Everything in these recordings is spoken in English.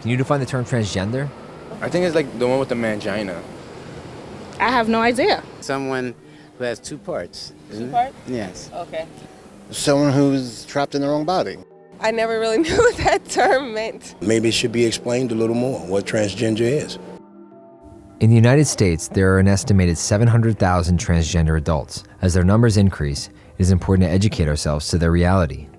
Can you define the term transgender? I think it's like the one with the mangina. I have no idea. Someone who has two parts, isn't it? Two parts? Yes. Okay. Someone who's trapped in their own body. I never really knew what that term meant. Maybe it should be explained a little more what transgender is. In the United States, there are an estimated 700,000 transgender adults. As their numbers increase, it is important to educate ourselves to their reality.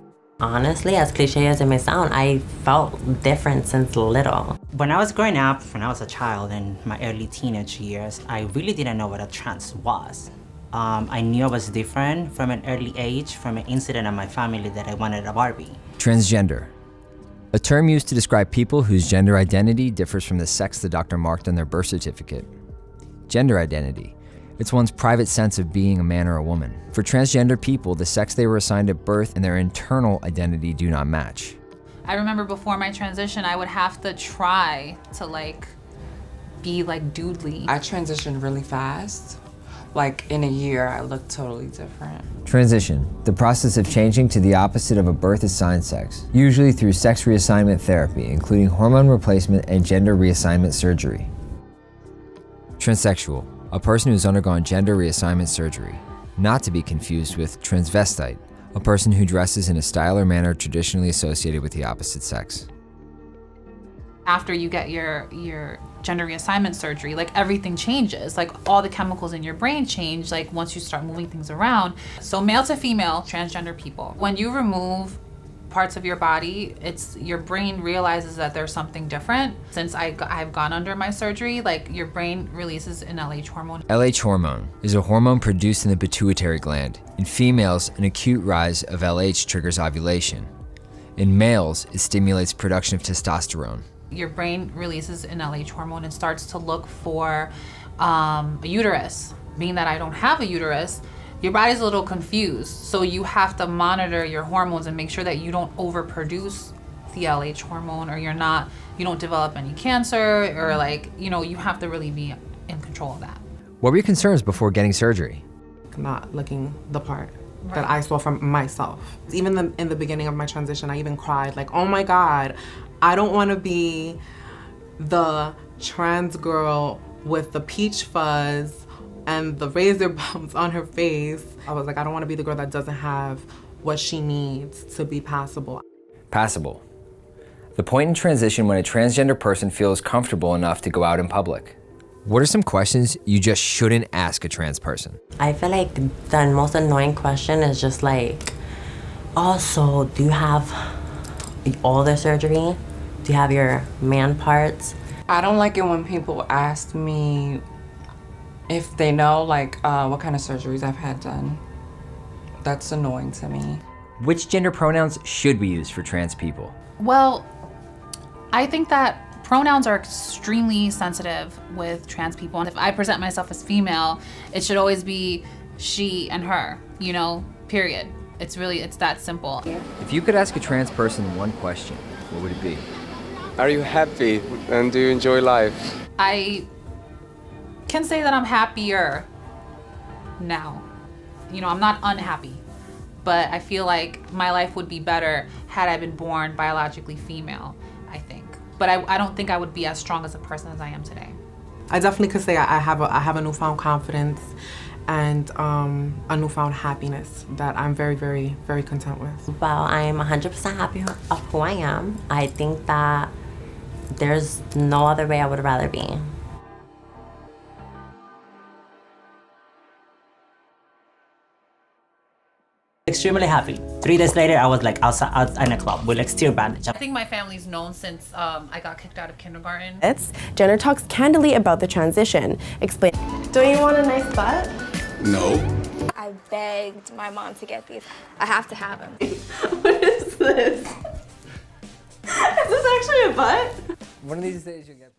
Honestly, as cliche as it may sound, I felt different since little. When I was growing up, when I was a child in my early teenage years, I really didn't know what a trans was. I knew I was different from an early age from an incident in my family that I wanted a Barbie. Transgender, a term used to describe people whose gender identity differs from the sex the doctor marked on their birth certificate. Gender identity, it's one's private sense of being a man or a woman. For transgender people, the sex they were assigned at birth and their internal identity do not match. I remember before my transition, I would have to try to be dudely. I transitioned really fast. Like in a year, I looked totally different. Transition, the process of changing to the opposite of a birth-assigned sex, usually through sex reassignment therapy, including hormone replacement and gender reassignment surgery. Transsexual, a person who has undergone gender reassignment surgery, not to be confused with transvestite, a person who dresses in a style or manner traditionally associated with the opposite sex. After you get your gender reassignment surgery, everything changes. All the chemicals in your brain change, once you start moving things around. So male to female, transgender people, when you remove parts of your body, your brain realizes that there's something different. Since I've gone under my surgery, your brain releases an LH hormone. LH hormone is a hormone produced in the pituitary gland. In females, an acute rise of LH triggers ovulation. In males, it stimulates production of testosterone. Your brain releases an LH hormone and starts to look for a uterus. Being that I don't have a uterus, your body's a little confused. So you have to monitor your hormones and make sure that you don't overproduce the LH hormone, or you don't develop any cancer, or you have to really be in control of that. What were your concerns before getting surgery? Not looking the part that I saw from myself. Even in the beginning of my transition, I even cried, oh my God, I don't want to be the trans girl with the peach fuzz and the razor bumps on her face. I was like, I don't want to be the girl that doesn't have what she needs to be passable. Passable. The point in transition when a transgender person feels comfortable enough to go out in public. What are some questions you just shouldn't ask a trans person? I feel like the most annoying question is just also, do you have all the surgery? Do you have your man parts? I don't like it when people ask me if they know what kind of surgeries I've had done. That's annoying to me. Which gender pronouns should we use for trans people? Well, I think that pronouns are extremely sensitive with trans people. And if I present myself as female, it should always be she and her, period. It's that simple. If you could ask a trans person one question, what would it be? Are you happy and do you enjoy life? I can say that I'm happier now. I'm not unhappy, but I feel like my life would be better had I been born biologically female, I think. But I don't think I would be as strong as a person as I am today. I definitely could say I have a newfound confidence and a newfound happiness that I'm very, very, very content with. Well, I'm 100% happy of who I am. I think that there's no other way I would rather be. Extremely happy. 3 days later, I was outside in a club with steel bandage. I think my family's known since I got kicked out of kindergarten. Jenner talks candidly about the transition. Explain. Don't you want a nice butt? No. I begged my mom to get these. I have to have them. What is this? Is this actually a butt? One of these days you'll get